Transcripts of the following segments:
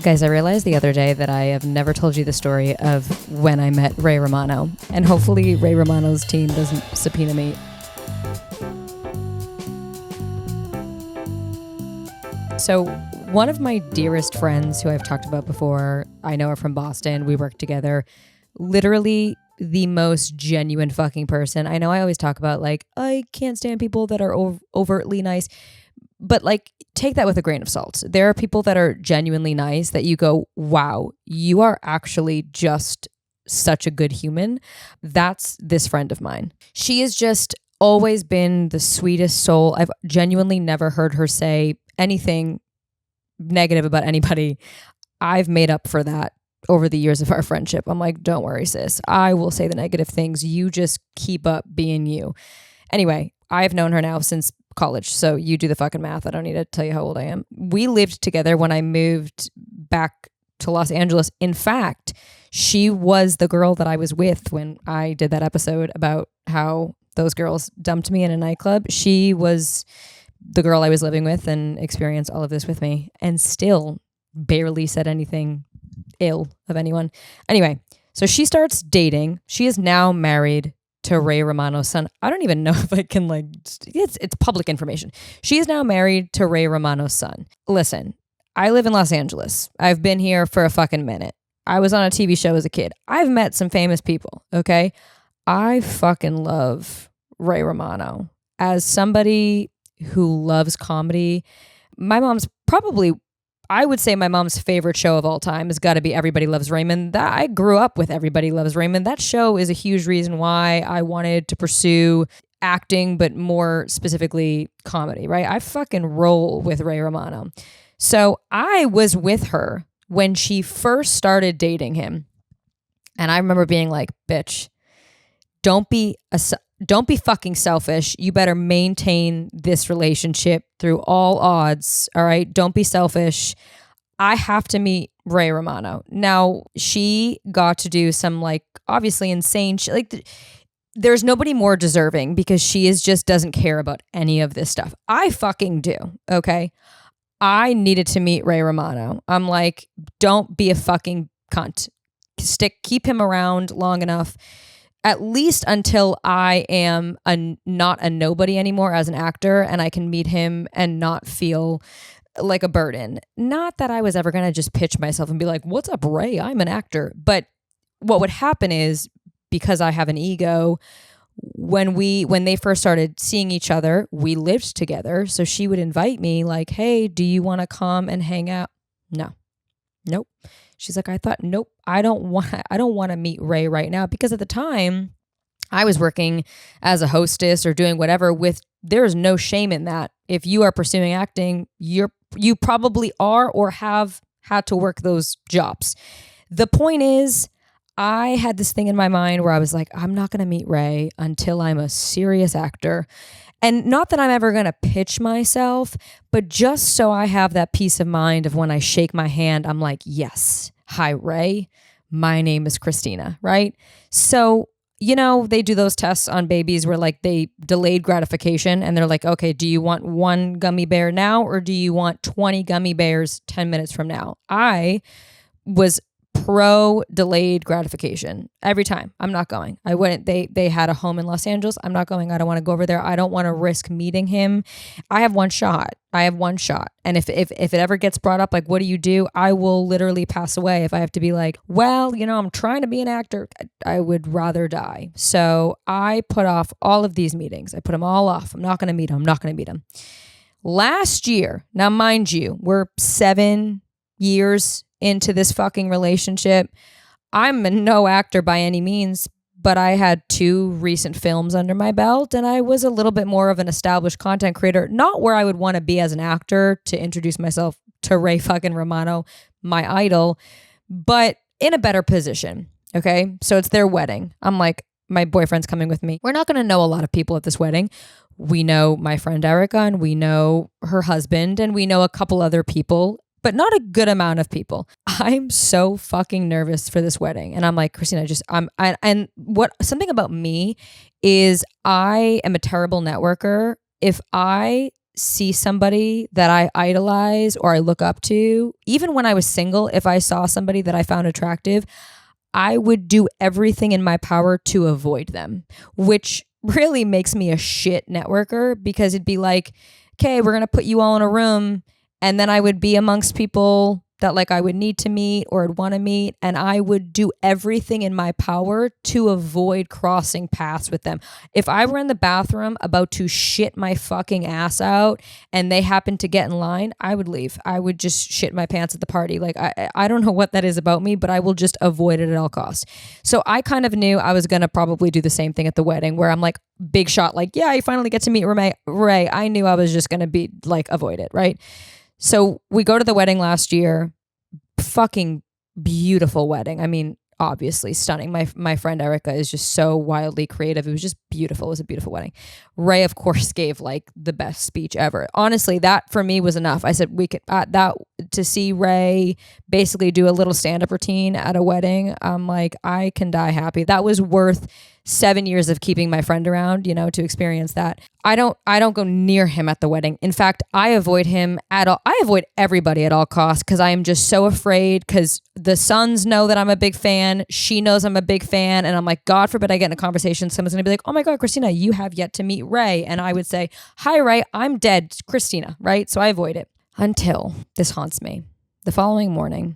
Guys, I realized the other day that I have never told you the story of when I met Ray Romano, and hopefully Ray Romano's team doesn't subpoena me. So one of my dearest friends who I've talked about before, I know her from Boston, we work together, literally the most genuine fucking person. I know I always talk about like, I can't stand people that are overtly nice. But like, take that with a grain of salt. There are people that are genuinely nice that you go, wow, you are actually just such a good human. That's this friend of mine. She has just always been the sweetest soul. I've genuinely never heard her say anything negative about anybody. I've made up for that over the years of our friendship. I'm like, don't worry, sis. I will say the negative things. You just keep up being you. Anyway, I've known her now since college, so you do the fucking math. I don't need to tell you how old I am. We lived together when I moved back to Los Angeles. In fact, she was the girl that I was with when I did that episode about how those girls dumped me in a nightclub. She was the girl I was living with and experienced all of this with me, and still barely said anything ill of anyone. Anyway, so she starts dating. She is now married to Ray Romano's son. I don't even know if I can it's public information. She is now married to Ray Romano's son. Listen, I live in Los Angeles. I've been here for a fucking minute. I was on a TV show as a kid. I've met some famous people, okay? I fucking love Ray Romano. As somebody who loves comedy, my mom's probably, I would say my mom's favorite show of all time has got to be Everybody Loves Raymond. That I grew up with Everybody Loves Raymond. That show is a huge reason why I wanted to pursue acting, but more specifically comedy, right? I fucking roll with Ray Romano. So I was with her when she first started dating him. And I remember being like, bitch, don't be fucking selfish. You better maintain this relationship through all odds. All right. Don't be selfish. I have to meet Ray Romano. Now, she got to do some like obviously insane shit. There's nobody more deserving because she just doesn't care about any of this stuff. I fucking do. Okay. I needed to meet Ray Romano. I'm like, don't be a fucking cunt. Keep him around long enough. At least until I am not a nobody anymore as an actor and I can meet him and not feel like a burden. Not that I was ever going to just pitch myself and be like, what's up, Ray? I'm an actor. But what would happen is, because I have an ego, when they first started seeing each other, we lived together. So she would invite me like, hey, do you want to come and hang out? No. Nope. She's like, nope, I don't want to meet Ray right now, because at the time I was working as a hostess or doing whatever there's no shame in that. If you are pursuing acting, you probably are or have had to work those jobs. The point is, I had this thing in my mind where I was like, I'm not going to meet Ray until I'm a serious actor. And not that I'm ever going to pitch myself, but just so I have that peace of mind of when I shake my hand, I'm like, yes, hi, Ray. My name is CHRISTINA, right? So, they do those tests on babies where like they delayed gratification and they're like, okay, do you want one gummy bear now or do you want 20 gummy bears 10 minutes from now? I was pro delayed gratification every time. I'm not going. I wouldn't. They had a home in Los Angeles. I'm not going. I don't want to go over there. I don't want to risk meeting him. I have one shot. And if it ever gets brought up, like, what do you do? I will literally pass away if I have to be like, well, I'm trying to be an actor. I would rather die. So I put off all of these meetings. I put them all off. I'm not going to meet him. Last year, now mind you, we're 7 years into this fucking relationship. I'm no actor by any means, but I had 2 recent films under my belt and I was a little bit more of an established content creator, not where I would want to be as an actor to introduce myself to Ray fucking Romano, my idol, but in a better position. Okay. So it's their wedding. I'm like, my boyfriend's coming with me. We're not going to know a lot of people at this wedding. We know my friend Erica and we know her husband and we know a couple other people, but not a good amount of people. I'm so fucking nervous for this wedding. And I'm like, CHRISTINA, something about me is I am a terrible networker. If I see somebody that I idolize or I look up to, even when I was single, if I saw somebody that I found attractive, I would do everything in my power to avoid them, which really makes me a shit networker, because it'd be like, okay, we're going to put you all in a room. And then I would be amongst people that like I would need to meet or would want to meet. And I would do everything in my power to avoid crossing paths with them. If I were in the bathroom about to shit my fucking ass out and they happened to get in line, I would leave. I would just shit my pants at the party. Like, I don't know what that is about me, but I will just avoid it at all costs. So I kind of knew I was going to probably do the same thing at the wedding, where I'm like, big shot, like, yeah, I finally get to meet Ray. I knew I was just going to be like, avoid it, right? So we go to the wedding last year. Fucking beautiful wedding. I mean, obviously stunning. My friend Erica is just so wildly creative. It was just beautiful. It was a beautiful wedding. Ray, of course, gave like the best speech ever. Honestly, that for me was enough. I said we could that to see Ray basically do a little stand-up routine at a wedding. I'm like, I can die happy. That was worth 7 years of keeping my friend around, you know, to experience that. I don't go near him at the wedding. In fact, I avoid him at all. I avoid everybody at all costs, because I am just so afraid, because the sons know that I'm a big fan. She knows I'm a big fan. And I'm like, God forbid I get in a conversation. Someone's going to be like, oh my God, Christina, you have yet to meet Ray. And I would say, hi, Ray, I'm dead, Christina, right? So I avoid it until this haunts me. The following morning,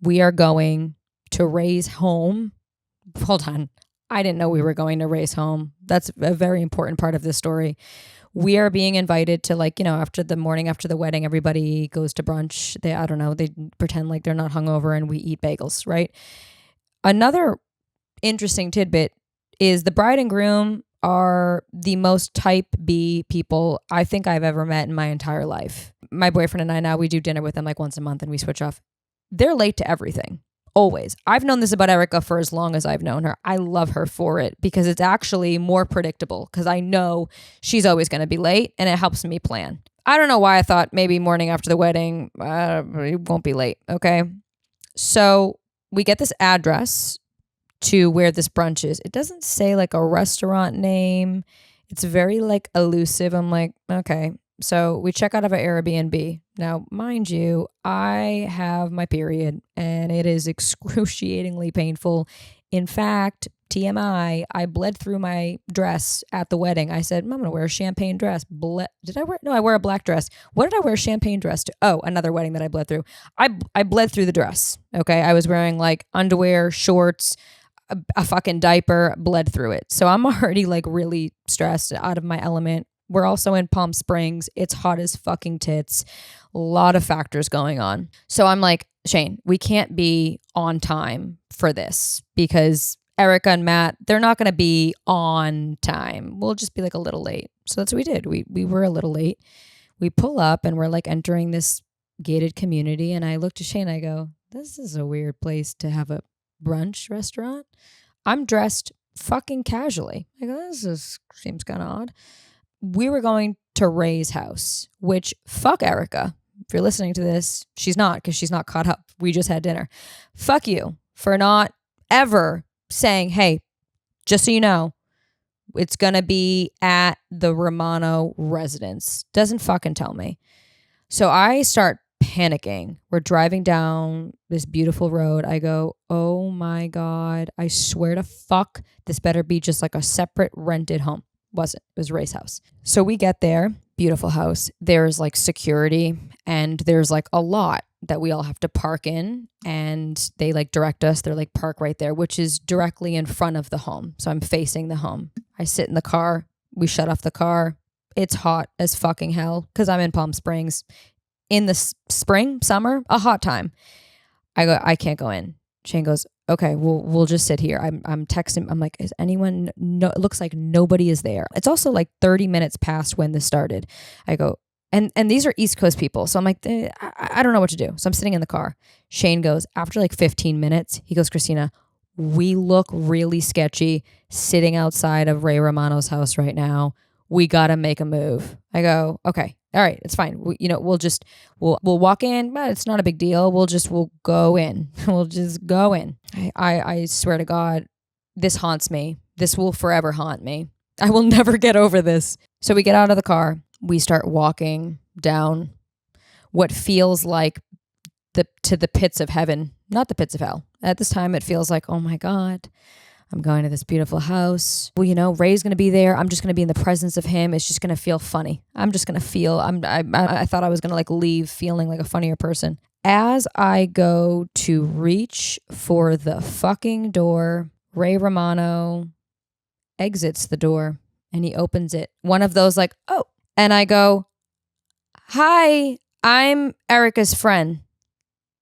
we are going to Ray's home. Hold on. I didn't know we were going to Ray's home. That's a very important part of this story. We are being invited to, like, you know, after the morning after the wedding, everybody goes to brunch. They pretend like they're not hungover and we eat bagels, right? Another interesting tidbit is the bride and groom are the most type B people I think I've ever met in my entire life. My boyfriend and I now, we do dinner with them like once a month and we switch off. They're late to everything. Always. I've known this about Erica for as long as I've known her. I love her for it, because it's actually more predictable, because I know she's always going to be late and it helps me plan. I don't know why I thought maybe morning after the wedding, it won't be late. Okay. So we get this address to where this brunch is. It doesn't say like a restaurant name. It's very like elusive. I'm like, okay. So we check out of an Airbnb. Now, mind you, I have my period and it is excruciatingly painful. In fact, TMI, I bled through my dress at the wedding. I said, I'm going to wear a champagne dress. I wear a black dress. What did I wear a champagne dress to? Oh, another wedding that I bled through. I bled through the dress. Okay. I was wearing like underwear, shorts, a fucking diaper, bled through it. So I'm already like really stressed, out of my element. We're also in Palm Springs. It's hot as fucking tits. A lot of factors going on. So I'm like, Shane, we can't be on time for this, because Erica and Matt, they're not going to be on time. We'll just be like a little late. So that's what we did. We were a little late. We pull up and we're like entering this gated community. And I look to Shane, I go, this is a weird place to have a brunch restaurant. I'm dressed fucking casually. I go, seems kind of odd. We were going to Ray's house, which, fuck Erica. If you're listening to this, she's not, because she's not caught up. We just had dinner. Fuck you for not ever saying, hey, just so you know, it's going to be at the Romano residence. Doesn't fucking tell me. So I start panicking. We're driving down this beautiful road. I go, oh my God, I swear to fuck, this better be just like a separate rented home. Wasn't. It was Ray's house. So we get there, beautiful house. There's like security and there's like a lot that we all have to park in, and they like direct us. They're like, park right there, which is directly in front of the home. So I'm facing the home. I sit in the car. We shut off the car. It's hot as fucking hell because I'm in Palm Springs in the spring, summer, a hot time. I go, I can't go in. Shane goes, okay, we'll just sit here. I'm texting. I'm like, is anyone? No, it looks like nobody is there. It's also like 30 minutes past when this started. I go, and these are East Coast people. So I'm like, I don't know what to do. So I'm sitting in the car. Shane goes, after like 15 minutes, he goes, Christina, we look really sketchy sitting outside of Ray Romano's house right now. We got to make a move. I go, okay. All right, it's fine. We'll walk in, but it's not a big deal. We'll go in. We'll just go in. I swear to God, this haunts me. This will forever haunt me. I will never get over this. So we get out of the car. We start walking down what feels like to the pits of heaven, not the pits of hell. At this time, it feels like, oh my God, I'm going to this beautiful house. Well, Ray's going to be there. I'm just going to be in the presence of him. It's just going to feel funny. I'm just going to feel, I thought I was going to leave feeling like a funnier person. As I go to reach for the fucking door, Ray Romano exits the door and he opens it. One of those oh, and I go, hi, I'm Erica's friend.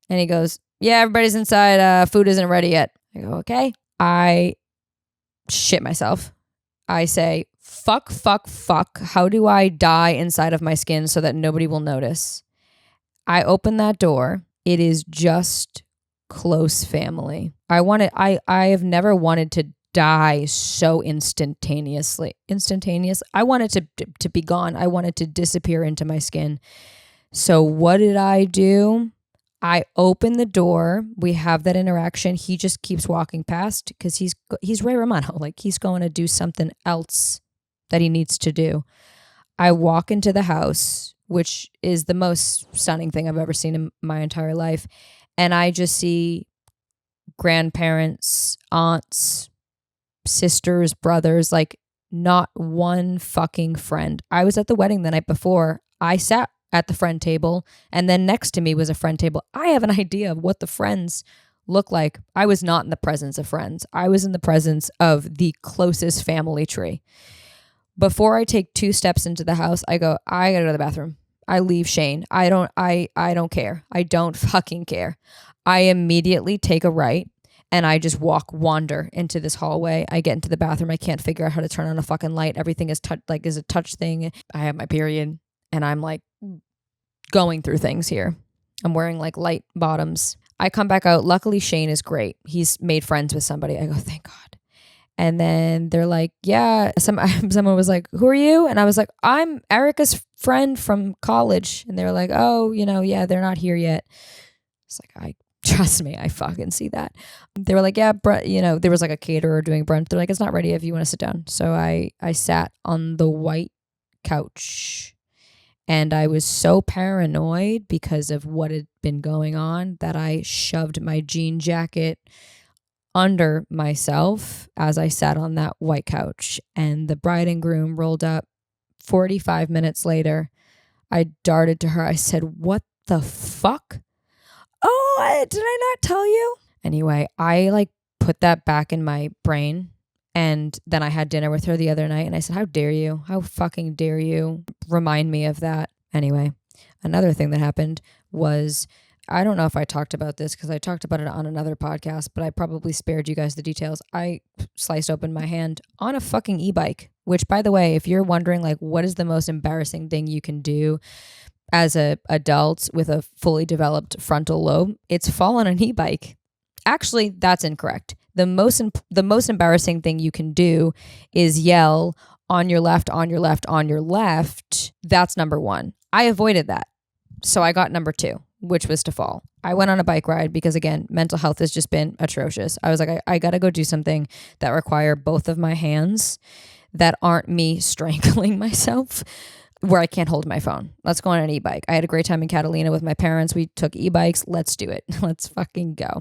And he goes, yeah, everybody's inside. Food isn't ready yet. I go, okay. I shit myself. I say, fuck. How do I die inside of my skin so that nobody will notice? I open that door. It is just close family. I have never wanted to die so instantaneously. I wanted to be gone. I wanted to disappear into my skin. So what did I do? I open the door. We have that interaction. He just keeps walking past because he's Ray Romano. He's going to do something else that he needs to do. I walk into the house, which is the most stunning thing I've ever seen in my entire life. And I just see grandparents, aunts, sisters, brothers, not one fucking friend. I was at the wedding the night before. I sat at the friend table, and then next to me was a friend table. I have an idea of what the friends look like. I was not in the presence of friends. I was in the presence of the closest family tree. Before I take 2 steps into the house, I gotta go to the bathroom. I leave Shane. I don't care. I don't fucking care. I immediately take a right and I just wander into this hallway. I get into the bathroom. I can't figure out how to turn on a fucking light. Everything is is a touch thing. I have my period and I'm going through things here. I'm wearing light bottoms. I come back out. Luckily, Shane is great. He's made friends with somebody. I go, thank God. And then they're like, yeah. Someone was like, who are you? And I was like, I'm Erica's friend from college. And they were like, oh, yeah, they're not here yet. It's trust me, I fucking see that. They were like, yeah, there was a caterer doing brunch. They're like, it's not ready if you want to sit down. So I sat on the white couch. And I was so paranoid because of what had been going on that I shoved my jean jacket under myself as I sat on that white couch. And the bride and groom rolled up. 45 minutes later, I darted to her. I said, what the fuck? Oh, did I not tell you? Anyway, I put that back in my brain. And then I had dinner with her the other night and I said, how dare you? How fucking dare you remind me of that? Anyway, another thing that happened was, I don't know if I talked about this because I talked about it on another podcast, but I probably spared you guys the details. I sliced open my hand on a fucking e-bike, which, by the way, if you're wondering what is the most embarrassing thing you can do as a adult with a fully developed frontal lobe, it's fall on an e-bike. Actually, that's incorrect. The most embarrassing thing you can do is yell on your left, on your left, on your left. That's number 1. I avoided that. So I got number 2, which was to fall. I went on a bike ride because, again, mental health has just been atrocious. I was like, I got to go do something that require both of my hands that aren't me strangling myself where I can't hold my phone. Let's go on an e-bike. I had a great time in Catalina with my parents. We took e-bikes. Let's do it. Let's fucking go.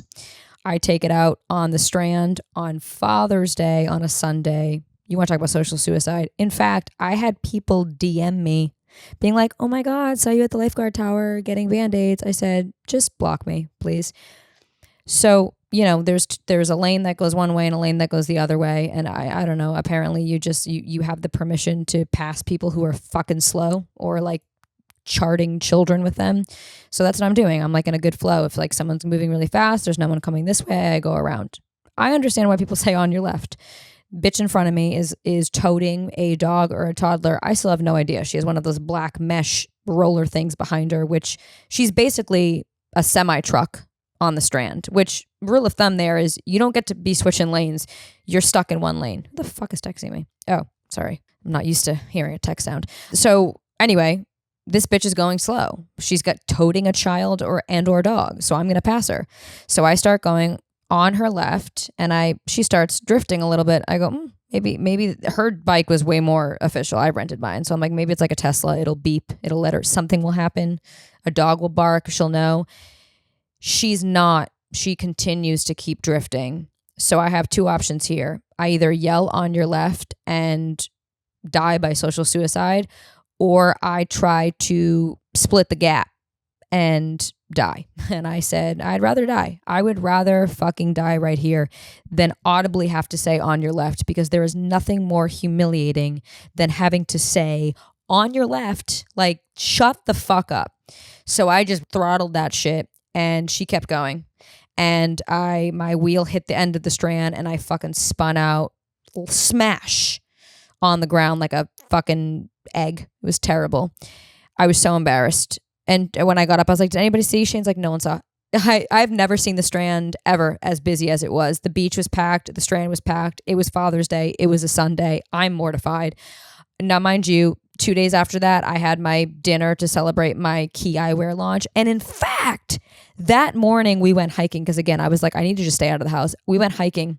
I take it out on the Strand on Father's Day on a Sunday. You want to talk about social suicide? In fact, I had people DM me being like, oh my God, saw you at the lifeguard tower getting Band-Aids. I said, just block me, please. So, there's a lane that goes one way and a lane that goes the other way. And I don't know, apparently you have the permission to pass people who are fucking slow or charting children with them. So that's what I'm doing. I'm in a good flow. If someone's moving really fast, there's no one coming this way, I go around. I understand why people say on your left. Bitch in front of me is toting a dog or a toddler. I still have no idea. She has one of those black mesh roller things behind her, which she's basically a semi-truck on the Strand, which rule of thumb there is you don't get to be switching lanes. You're stuck in one lane. Who the fuck is texting me? Oh, sorry. I'm not used to hearing a text sound. So anyway, this bitch is going slow. She's got toting a child or dog. So I'm going to pass her. So I start going on her left and she starts drifting a little bit. I go, Maybe her bike was way more official. I rented mine. So I'm like, maybe it's like a Tesla. It'll beep. It'll let her, something will happen. A dog will bark. She'll know. She's not. She continues to keep drifting. So I have two options here. I either yell on your left and die by social suicide, or I try to split the gap and die. And I said, I'd rather die. I would rather fucking die right here than audibly have to say on your left, because there is nothing more humiliating than having to say on your left, like, shut the fuck up. So I just throttled that shit and she kept going. And my wheel hit the end of the strand and I fucking spun out, smash on the ground like a fucking egg. It was terrible. I was so embarrassed. And when I got up, I was like, did anybody see? Shane's like, no one saw. I've never seen the Strand ever as busy as it was. The beach was packed. The Strand was packed. It was Father's Day. It was a Sunday. I'm mortified. Now, mind you, 2 days after that, I had my dinner to celebrate my Key Eyewear launch. And in fact, that morning we went hiking because, again, I was like, I need to just stay out of the house. We went hiking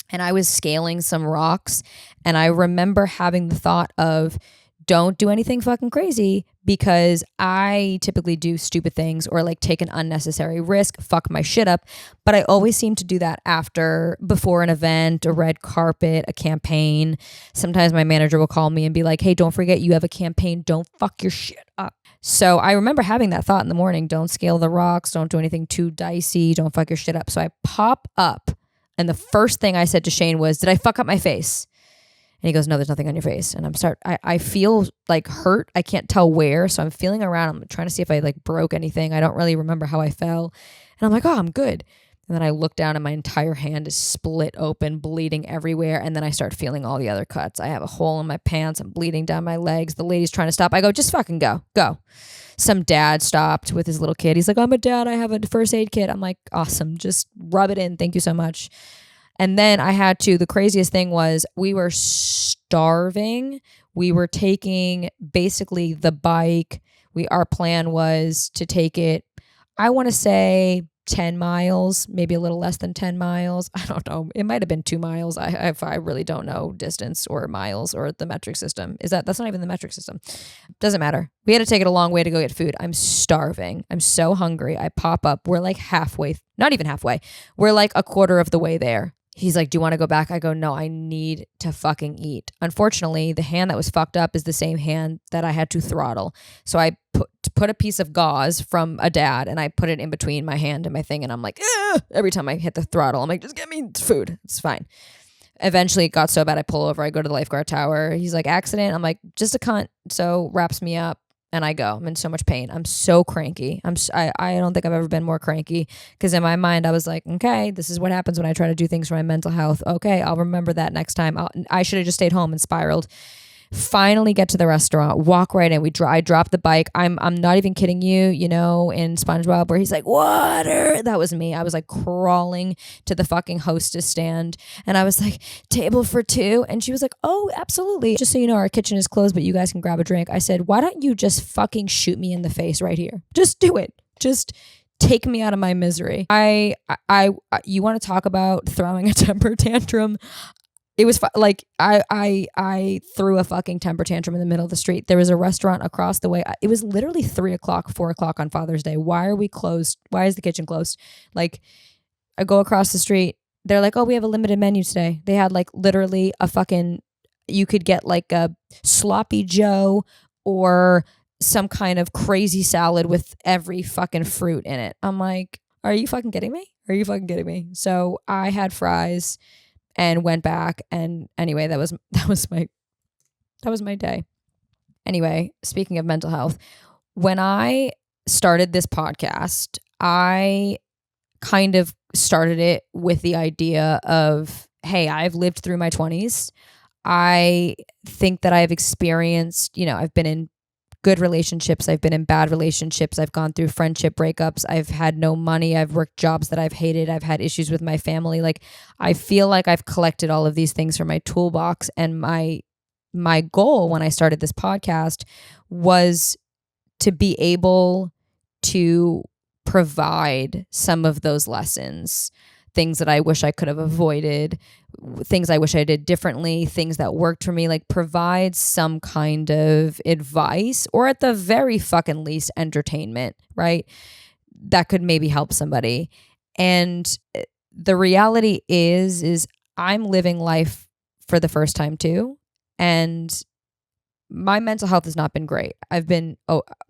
and I was scaling some rocks. And I remember having the thought of, don't do anything fucking crazy, because I typically do stupid things or like take an unnecessary risk, fuck my shit up. But I always seem to do that before an event, a red carpet, a campaign. Sometimes my manager will call me and be like, hey, don't forget you have a campaign. Don't fuck your shit up. So I remember having that thought in the morning. Don't scale the rocks. Don't do anything too dicey. Don't fuck your shit up. So I pop up. And the first thing I said to Shane was, did I fuck up my face? And he goes, no, there's nothing on your face. And I feel like hurt. I can't tell where. So I'm feeling around. I'm trying to see if I like broke anything. I don't really remember how I fell. And I'm like, oh, I'm good. And then I look down and my entire hand is split open, bleeding everywhere. And then I start feeling all the other cuts. I have a hole in my pants. I'm bleeding down my legs. The lady's trying to stop. I go, just fucking go. Some dad stopped with his little kid. He's like, I'm a dad. I have a first aid kit. I'm like, awesome. Just rub it in. Thank you so much. And then the craziest thing was we were starving. We were taking basically the bike. Our plan was to take it, I want to say 10 miles, maybe a little less than 10 miles. I don't know. It might have been 2 miles. I really don't know distance or miles or the metric system. That's not even the metric system. Doesn't matter. We had to take it a long way to go get food. I'm starving. I'm so hungry. I pop up. We're like halfway, not even halfway. We're like a quarter of the way there. He's like, do you want to go back? I go, no, I need to fucking eat. Unfortunately, the hand that was fucked up is the same hand that I had to throttle. So I put a piece of gauze from a dad and I put it in between my hand and my thing. And I'm like, every time I hit the throttle, I'm like, just get me food. It's fine. Eventually it got so bad I pull over. I go to the lifeguard tower. He's like, accident. I'm like, just a cunt. So wraps me up. And I go. I'm in so much pain. I'm so cranky. I don't think I've ever been more cranky, because in my mind I was like, okay, this is what happens when I try to do things for my mental health. Okay, I'll remember that next time. I should have just stayed home and spiraled. Finally get to the restaurant, walk right in. I dropped the bike. I'm not even kidding you, in SpongeBob where he's like, water. That was me. I was like crawling to the fucking hostess stand and I was like, table for two. And she was like, oh, absolutely. Just so you know, our kitchen is closed, but you guys can grab a drink. I said, why don't you just fucking shoot me in the face right here? Just do it. Just take me out of my misery. You want to talk about throwing a temper tantrum? It was like I threw a fucking temper tantrum in the middle of the street. There was a restaurant across the way. It was literally 3 o'clock, 4 o'clock on Father's Day. Why are we closed? Why is the kitchen closed? Like, I go across the street. They're like, oh, we have a limited menu today. They had like literally you could get like a sloppy Joe or some kind of crazy salad with every fucking fruit in it. I'm like, are you fucking kidding me? Are you fucking kidding me? So I had fries and went back, and anyway, that was my day. Anyway, speaking of mental health, when I started this podcast, I kind of started it with the idea of, hey, I've lived through my 20s. I think that I've experienced, I've been in good relationships. I've been in bad relationships. I've gone through friendship breakups. I've had no money. I've worked jobs that I've hated. I've had issues with my family. Like, I feel like I've collected all of these things from my toolbox. And my goal when I started this podcast was to be able to provide some of those lessons things that I wish I could have avoided, things I wish I did differently, things that worked for me. Like, provide some kind of advice, or at the very fucking least entertainment, right? That could maybe help somebody. And the reality is I'm living life for the first time too. And my mental health has not been great. I've been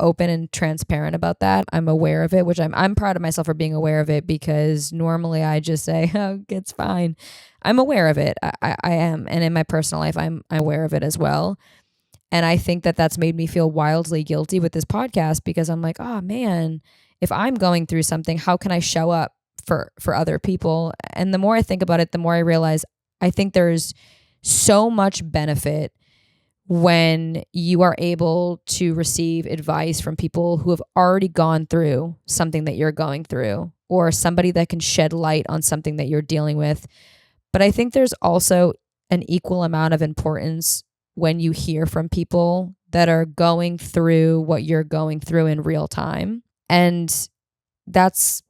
open and transparent about that. I'm aware of it, which I'm proud of myself for being aware of it, because normally I just say, oh, it's fine. I'm aware of it. I am. And in my personal life, I'm aware of it as well. And I think that that's made me feel wildly guilty with this podcast, because I'm like, oh man, if I'm going through something, how can I show up for other people? And the more I think about it, the more I realize I think there's so much benefit when you are able to receive advice from people who have already gone through something that you're going through, or somebody that can shed light on something that you're dealing with. But I think there's also an equal amount of importance when you hear from people that are going through what you're going through in real time. And that's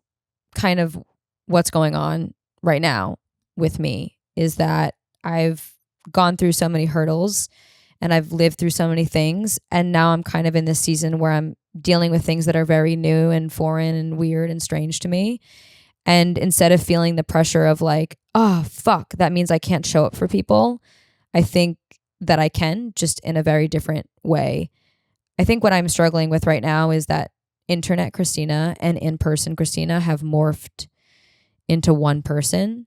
kind of what's going on right now with me, is that I've gone through so many hurdles and I've lived through so many things. And now I'm kind of in this season where I'm dealing with things that are very new and foreign and weird and strange to me. And instead of feeling the pressure of like, oh, fuck, that means I can't show up for people, I think that I can, just in a very different way. I think what I'm struggling with right now is that internet Christina and in-person Christina have morphed into one person.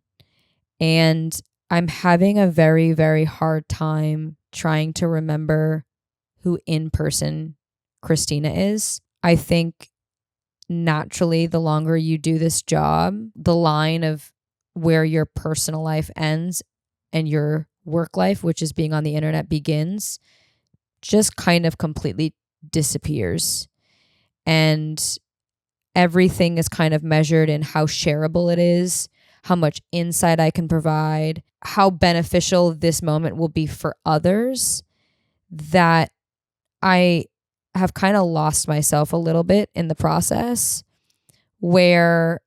And I'm having a very, very hard time trying to remember who in-person Christina is. I think naturally, the longer you do this job, the line of where your personal life ends and your work life, which is being on the internet, begins, just kind of completely disappears. And everything is kind of measured in how shareable it is, how much insight I can provide, how beneficial this moment will be for others, that I have kind of lost myself a little bit in the process. Where,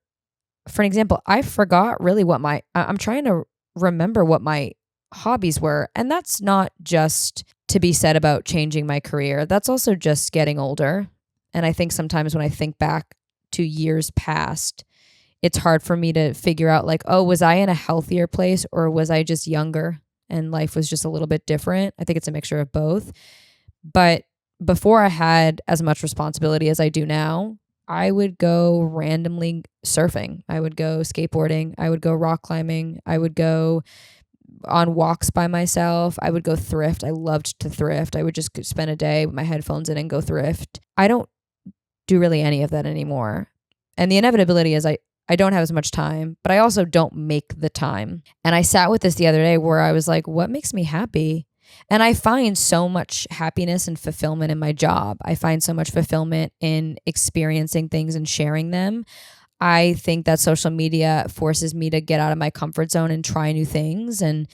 for an example, I forgot really what I'm trying to remember what my hobbies were. And that's not just to be said about changing my career. That's also just getting older. And I think sometimes when I think back to years past, it's hard for me to figure out like, oh, was I in a healthier place, or was I just younger and life was just a little bit different? I think it's a mixture of both. But before I had as much responsibility as I do now, I would go randomly surfing. I would go skateboarding. I would go rock climbing. I would go on walks by myself. I would go thrift. I loved to thrift. I would just spend a day with my headphones in and go thrift. I don't do really any of that anymore. And the inevitability is I don't have as much time, but I also don't make the time. And I sat with this the other day where I was like, what makes me happy? And I find so much happiness and fulfillment in my job. I find so much fulfillment in experiencing things and sharing them. I think that social media forces me to get out of my comfort zone and try new things and,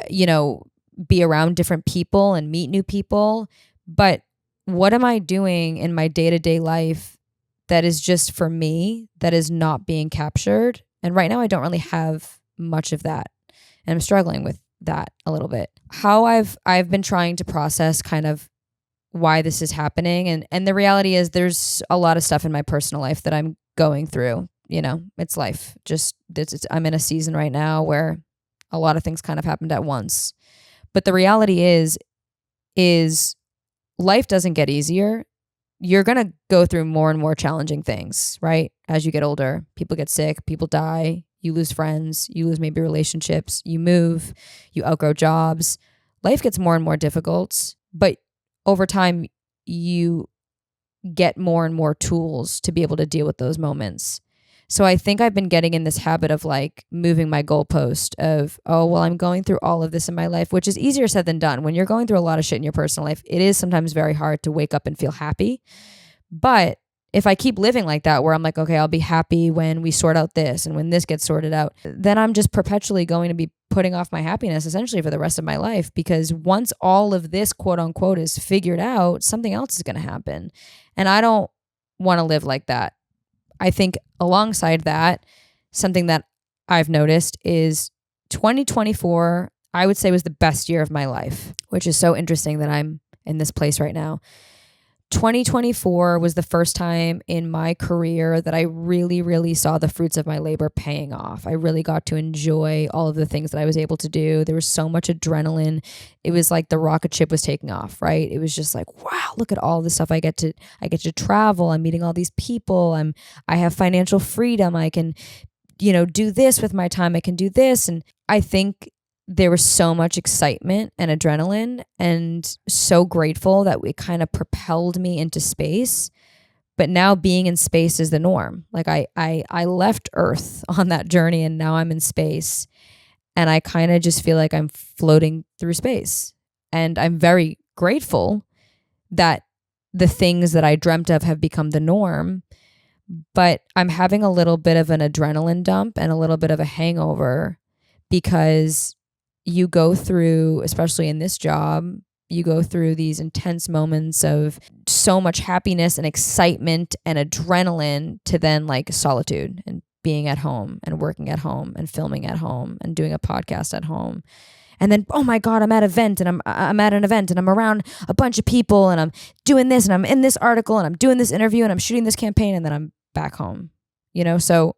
be around different people and meet new people. But what am I doing in my day-to-day life that is just for me, that is not being captured? And right now I don't really have much of that. And I'm struggling with that a little bit. How I've been trying to process kind of why this is happening. And the reality is there's a lot of stuff in my personal life that I'm going through. It's life. I'm in a season right now where a lot of things kind of happened at once. But the reality is life doesn't get easier. You're going to go through more and more challenging things, right? As you get older, people get sick, people die, you lose friends, you lose maybe relationships, you move, you outgrow jobs. Life gets more and more difficult, but over time, you get more and more tools to be able to deal with those moments. So I think I've been getting in this habit of like moving my goalpost of, oh, well, I'm going through all of this in my life, which is easier said than done. When you're going through a lot of shit in your personal life, it is sometimes very hard to wake up and feel happy. But if I keep living like that, where I'm like, okay, I'll be happy when we sort out this and when this gets sorted out, then I'm just perpetually going to be putting off my happiness essentially for the rest of my life. Because once all of this quote unquote is figured out, something else is going to happen. And I don't want to live like that. I think alongside that, something that I've noticed is 2024, I would say, was the best year of my life, which is so interesting that I'm in this place right now. 2024 was the first time in my career that I really, really saw the fruits of my labor paying off. I really got to enjoy all of the things that I was able to do. There was so much adrenaline. It was like the rocket ship was taking off, right? It was just like, wow, look at all the stuff I get to travel. I'm meeting all these people. I have financial freedom. I can, do this with my time. I can do this. And I think there was so much excitement and adrenaline, and so grateful that it kind of propelled me into space. But now being in space is the norm. Like I left Earth on that journey, and now I'm in space, and I kind of just feel like I'm floating through space. And I'm very grateful that the things that I dreamt of have become the norm, but I'm having a little bit of an adrenaline dump and a little bit of a hangover, because you go through, especially in this job, you go through these intense moments of so much happiness and excitement and adrenaline, to then like solitude and being at home and working at home and filming at home and doing a podcast at home. And then, oh my God, I'm at an event, and I'm at an event, and I'm around a bunch of people, and I'm doing this, and I'm in this article, and I'm doing this interview, and I'm shooting this campaign, and then I'm back home. So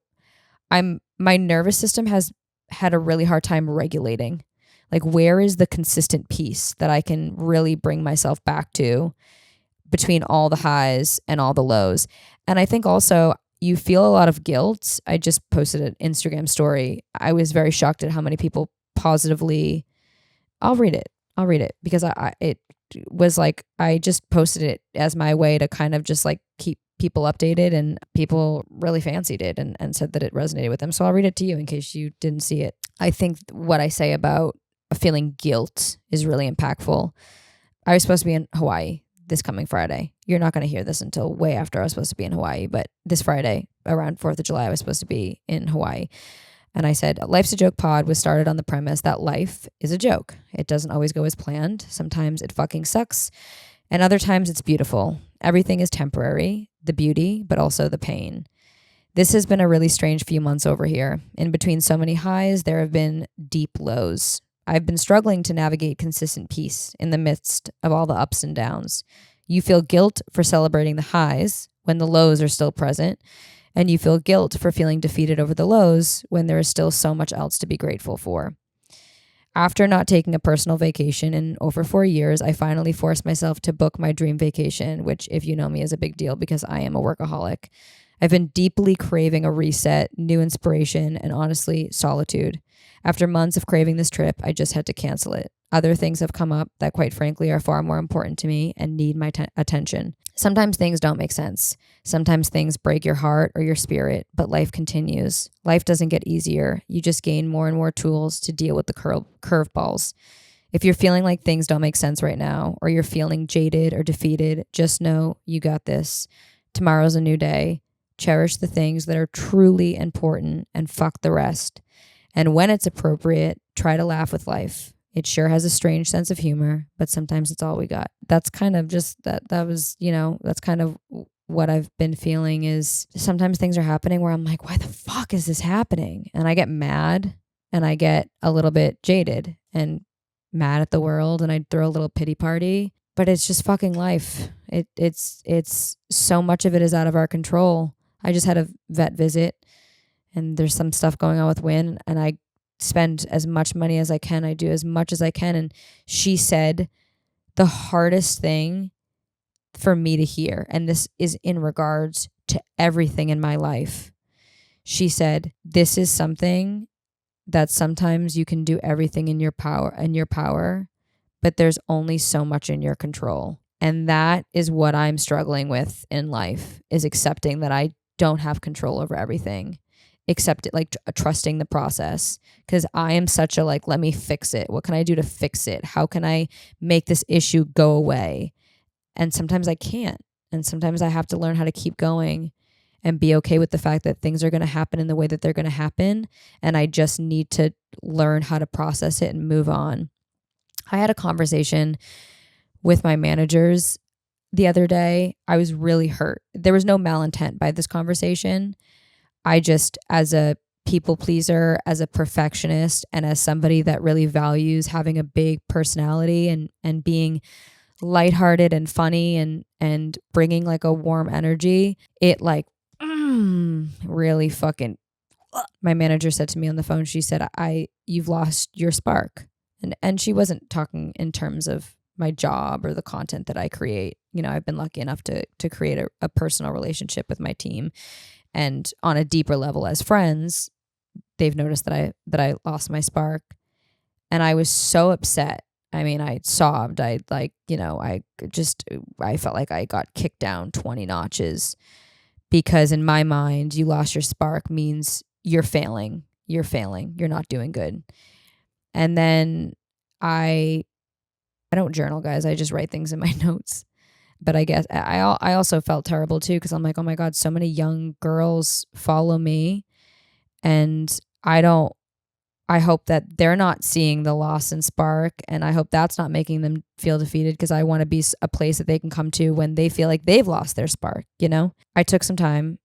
my nervous system has had a really hard time regulating. Like, where is the consistent peace that I can really bring myself back to between all the highs and all the lows? And I think also you feel a lot of guilt. I just posted an Instagram story. I was very shocked at how many people positively, I'll read it because it was like, I just posted it as my way to kind of just like keep people updated, and people really fancied it and said that it resonated with them. So I'll read it to you in case you didn't see it. I think what I say about feeling guilt is really impactful. I was supposed to be in Hawaii this coming Friday. You're not going to hear this until way after I was supposed to be in Hawaii, but this Friday around 4th of July, I was supposed to be in Hawaii. And I said, Life's a Joke pod was started on the premise that life is a joke. It doesn't always go as planned. Sometimes it fucking sucks, and other times it's beautiful. Everything is temporary, the beauty, but also the pain. This has been a really strange few months over here. In between so many highs, there have been deep lows. I've been struggling to navigate consistent peace in the midst of all the ups and downs. You feel guilt for celebrating the highs when the lows are still present, and you feel guilt for feeling defeated over the lows when there is still so much else to be grateful for. After not taking a personal vacation in over 4 years, I finally forced myself to book my dream vacation, which, if you know me, is a big deal because I am a workaholic. I've been deeply craving a reset, new inspiration, and honestly, solitude. After months of craving this trip, I just had to cancel it. Other things have come up that, quite frankly, are far more important to me and need my attention. Sometimes things don't make sense. Sometimes things break your heart or your spirit, but life continues. Life doesn't get easier. You just gain more and more tools to deal with the curveballs. If you're feeling like things don't make sense right now, or you're feeling jaded or defeated, just know you got this. Tomorrow's a new day. Cherish the things that are truly important and fuck the rest. And when it's appropriate, try to laugh with life. It sure has a strange sense of humor, but sometimes it's all we got. That's kind of just that was, that's kind of what I've been feeling is sometimes things are happening where I'm like, why the fuck is this happening? And I get mad, and I get a little bit jaded and mad at the world, and I throw a little pity party, but it's just fucking life. It's so much of it is out of our control. I just had a vet visit, and there's some stuff going on with Wynn, and I spend as much money as I can. I do as much as I can. And she said the hardest thing for me to hear, and this is in regards to everything in my life. She said, this is something that sometimes you can do everything in your power, but there's only so much in your control. And that is what I'm struggling with in life, is accepting that I don't have control over everything. Accept it, like trusting the process, because I am such a let me fix it. What can I do to fix it? How can I make this issue go away? And sometimes I can't. And sometimes I have to learn how to keep going and be okay with the fact that things are going to happen in the way that they're going to happen. And I just need to learn how to process it and move on. I had a conversation with my managers the other day. I was really hurt. There was no malintent by this conversation. I just, as a people pleaser, as a perfectionist, and as somebody that really values having a big personality and being lighthearted and funny and bringing like a warm energy, it like really fucking. My manager said to me on the phone, she said, you've lost your spark. And she wasn't talking in terms of my job or the content that I create. You know, I've been lucky enough to create a personal relationship with my team. And on a deeper level as friends, they've noticed that I lost my spark. And I was so upset. I mean, I sobbed. I felt like I got kicked down 20 notches, because in my mind, you lost your spark means you're failing. You're not doing good. And then I don't journal, guys. I just write things in my notes. But I guess I also felt terrible too, because I'm like, oh my God, so many young girls follow me, and I hope that they're not seeing the loss in spark, and I hope that's not making them feel defeated, because I want to be a place that they can come to when they feel like they've lost their spark, you know? I took some time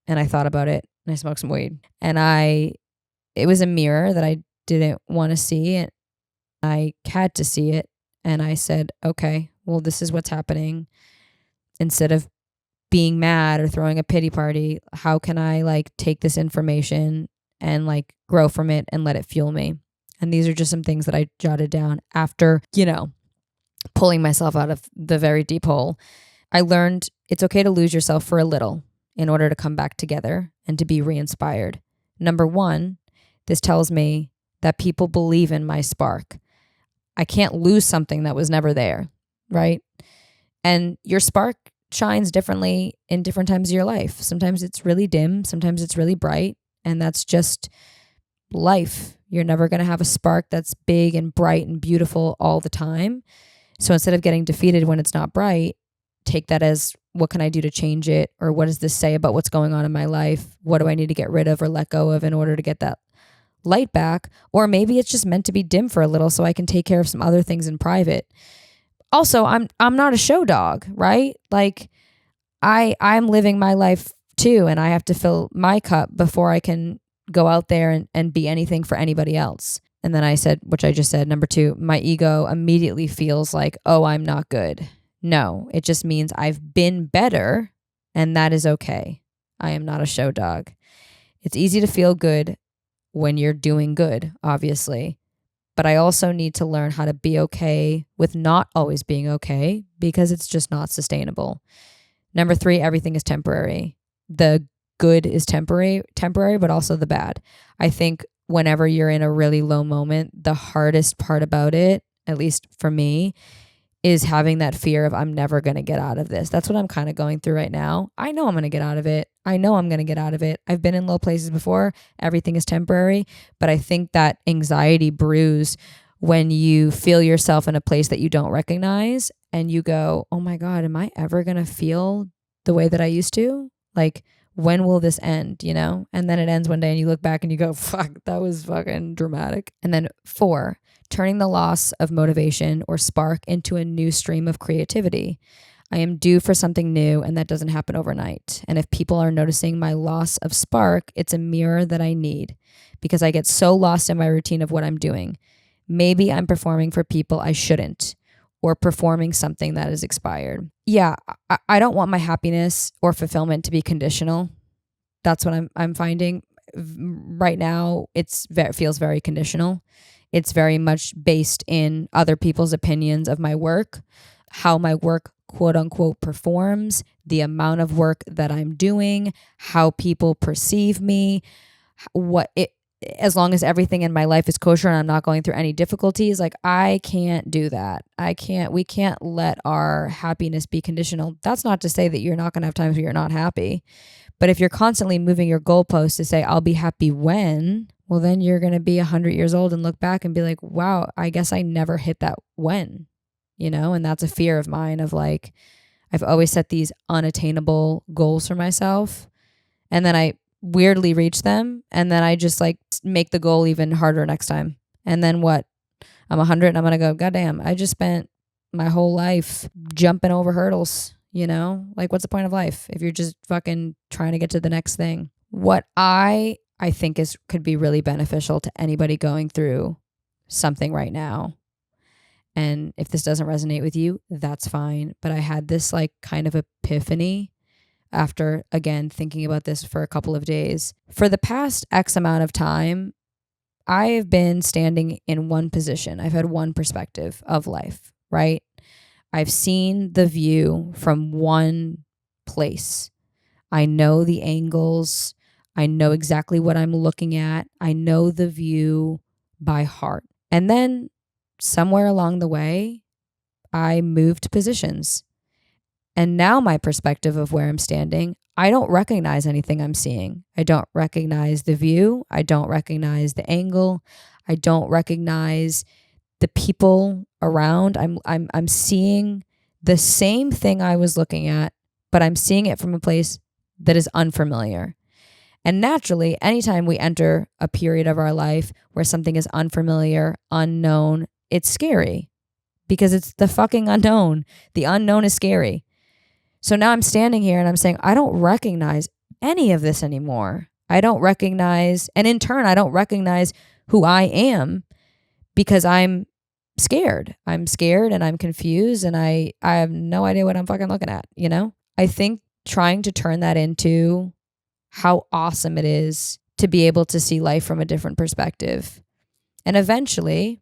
and I thought about it, and I smoked some weed, and it was a mirror that I didn't want to see, and I had to see it. And I said, okay, well, this is what's happening. Instead of being mad or throwing a pity party, how can I like take this information and like grow from it and let it fuel me? And these are just some things that I jotted down after, pulling myself out of the very deep hole. I learned it's okay to lose yourself for a little in order to come back together and to be re-inspired. Number one, this tells me that people believe in my spark. I can't lose something that was never there, right? And your spark shines differently in different times of your life. Sometimes it's really dim, sometimes it's really bright, and that's just life. You're never going to have a spark that's big and bright and beautiful all the time. So instead of getting defeated when it's not bright, take that as, what can I do to change it? Or what does this say about what's going on in my life? What do I need to get rid of or let go of in order to get that light back? Or maybe it's just meant to be dim for a little so I can take care of some other things in private. Also, I'm not a show dog, right? Like I'm living my life too, and I have to fill my cup before I can go out there and be anything for anybody else. And then I said, which I just said, number two, my ego immediately feels like, oh, I'm not good. No, it just means I've been better, and that is okay. I am not a show dog. It's easy to feel good when you're doing good, obviously. But I also need to learn how to be okay with not always being okay, because it's just not sustainable. Number three, everything is temporary. The good is temporary, but also the bad. I think whenever you're in a really low moment, the hardest part about it, at least for me, is having that fear of, I'm never going to get out of this. That's what I'm kind of going through right now. I know I'm going to get out of it. I've been in low places before. Everything is temporary. But I think that anxiety brews when you feel yourself in a place that you don't recognize, and you go, oh my God, am I ever going to feel the way that I used to? Like, when will this end, And then it ends one day and you look back and you go, fuck, that was fucking dramatic. And then 4, turning the loss of motivation or spark into a new stream of creativity. I am due for something new, and that doesn't happen overnight. And if people are noticing my loss of spark, it's a mirror that I need, because I get so lost in my routine of what I'm doing. Maybe I'm performing for people I shouldn't, or performing something that is expired. Yeah, I don't want my happiness or fulfillment to be conditional. That's what I'm finding. Right now, it feels very conditional. It's very much based in other people's opinions of my work, how my work, quote unquote, performs, the amount of work that I'm doing, how people perceive me, as long as everything in my life is kosher and I'm not going through any difficulties, like I can't do that. We can't let our happiness be conditional. That's not to say that you're not going to have times where you're not happy. But if you're constantly moving your goalposts to say, I'll be happy when, well, then you're going to be 100 years old and look back and be like, wow, I guess I never hit that when, and that's a fear of mine of like, I've always set these unattainable goals for myself. And then I weirdly reach them, and then I just like make the goal even harder next time. And then what? I'm 100 and I'm gonna go, goddamn, I just spent my whole life jumping over hurdles, like what's the point of life if you're just fucking trying to get to the next thing? What I I think could be really beneficial to anybody going through something right now. And if this doesn't resonate with you, that's fine. But I had this like kind of epiphany after, again, thinking about this for a couple of days. For the past X amount of time, I've been standing in one position. I've had one perspective of life, right? I've seen the view from one place. I know the angles. I know exactly what I'm looking at. I know the view by heart. And then somewhere along the way, I moved positions. And now my perspective of where I'm standing, I don't recognize anything I'm seeing. I don't recognize the view. I don't recognize the angle. I don't recognize the people around. I'm seeing the same thing I was looking at, but I'm seeing it from a place that is unfamiliar. And naturally, anytime we enter a period of our life where something is unfamiliar, unknown, it's scary because it's the fucking unknown. The unknown is scary. So now I'm standing here and I'm saying, I don't recognize any of this anymore. I don't recognize, and in turn, I don't recognize who I am because I'm scared. I'm scared and I'm confused and I have no idea what I'm fucking looking at, you know? I think trying to turn that into how awesome it is to be able to see life from a different perspective. And eventually,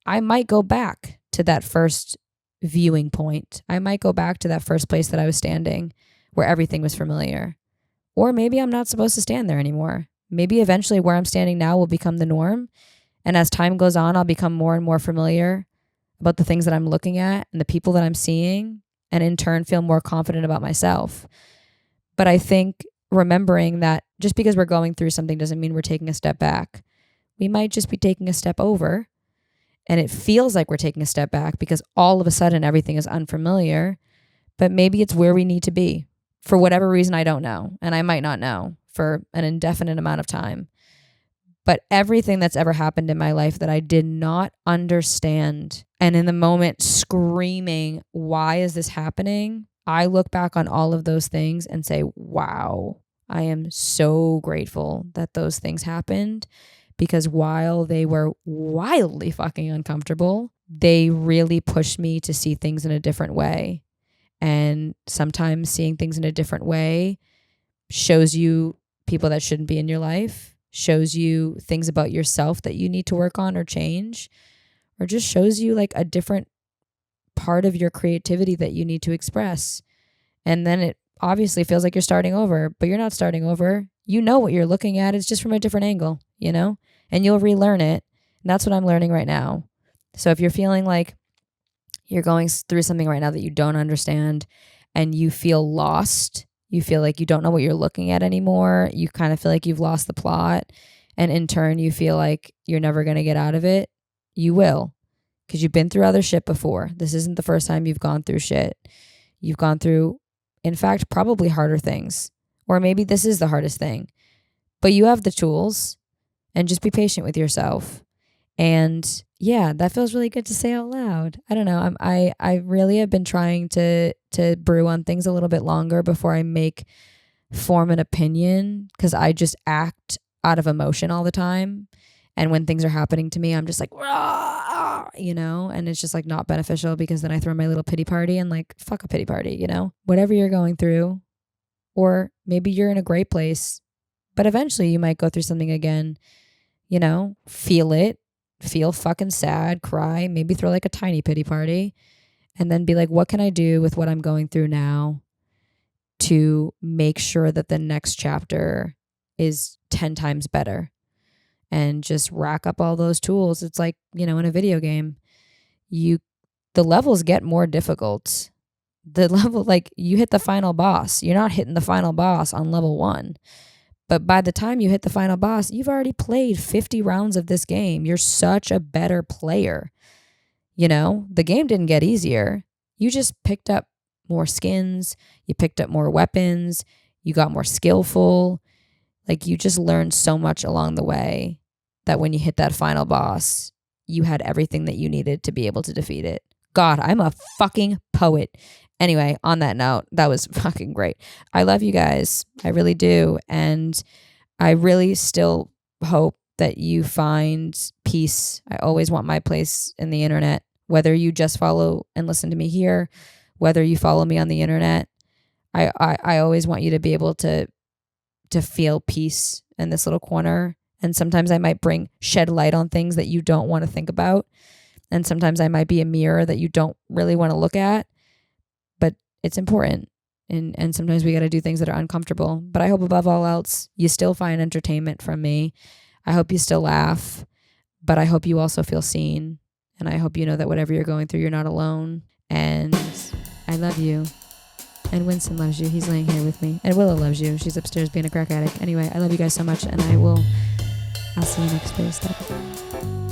I might go back to that first viewing point. I might go back to that first place that I was standing where everything was familiar. Or maybe I'm not supposed to stand there anymore. Maybe eventually where I'm standing now will become the norm. And as time goes on, I'll become more and more familiar about the things that I'm looking at and the people that I'm seeing, and in turn feel more confident about myself. But I think remembering that just because we're going through something doesn't mean we're taking a step back. We might just be taking a step over. And it feels like we're taking a step back because all of a sudden everything is unfamiliar, but maybe it's where we need to be for whatever reason. I don't know. And I might not know for an indefinite amount of time. But everything that's ever happened in my life that I did not understand, and in the moment screaming, why is this happening? I look back on all of those things and say, wow, I am so grateful that those things happened. Because while they were wildly fucking uncomfortable, they really pushed me to see things in a different way. And sometimes seeing things in a different way shows you people that shouldn't be in your life, shows you things about yourself that you need to work on or change, or just shows you like a different part of your creativity that you need to express. And then it obviously feels like you're starting over, but you're not starting over. You know what you're looking at. It's just from a different angle, you know? And you'll relearn it. And that's what I'm learning right now. So if you're feeling like you're going through something right now that you don't understand and you feel lost, you feel like you don't know what you're looking at anymore, you kind of feel like you've lost the plot, and in turn you feel like you're never going to get out of it, you will. Because you've been through other shit before. This isn't the first time you've gone through shit. You've gone through, in fact, probably harder things. Or maybe this is the hardest thing. But you have the tools, and just be patient with yourself. And yeah, that feels really good to say out loud. I don't know. I really have been trying to brew on things a little bit longer before I form an opinion, because I just act out of emotion all the time. And when things are happening to me, I'm just like, rah, you know, and it's just like not beneficial, because then I throw my little pity party and like, fuck a pity party, you know, whatever you're going through. Or maybe you're in a great place, but eventually you might go through something again, you know, feel it, feel fucking sad, cry, maybe throw like a tiny pity party, and then be like, what can I do with what I'm going through now to make sure that the next chapter is 10 times better? And just rack up all those tools. It's like, you know, in a video game, the levels get more difficult. The level, like you hit the final boss. You're not hitting the final boss on level 1. But by the time you hit the final boss, you've already played 50 rounds of this game. You're such a better player. You know, the game didn't get easier. You just picked up more skins. You picked up more weapons. You got more skillful. Like you just learned so much along the way that when you hit that final boss, you had everything that you needed to be able to defeat it. God, I'm a fucking poet. Anyway, on that note, that was fucking great. I love you guys. I really do. And I really still hope that you find peace. I always want my place in the internet, whether you just follow and listen to me here, whether you follow me on the internet. I always want you to be able to feel peace in this little corner. And sometimes I might shed light on things that you don't want to think about. And sometimes I might be a mirror that you don't really want to look at, but it's important. And sometimes we got to do things that are uncomfortable. But I hope above all else, you still find entertainment from me. I hope you still laugh, but I hope you also feel seen. And I hope you know that whatever you're going through, you're not alone. And I love you. And Winston loves you. He's laying here with me. And Willow loves you. She's upstairs being a crack addict. Anyway, I love you guys so much. And I'll see you next Thursday.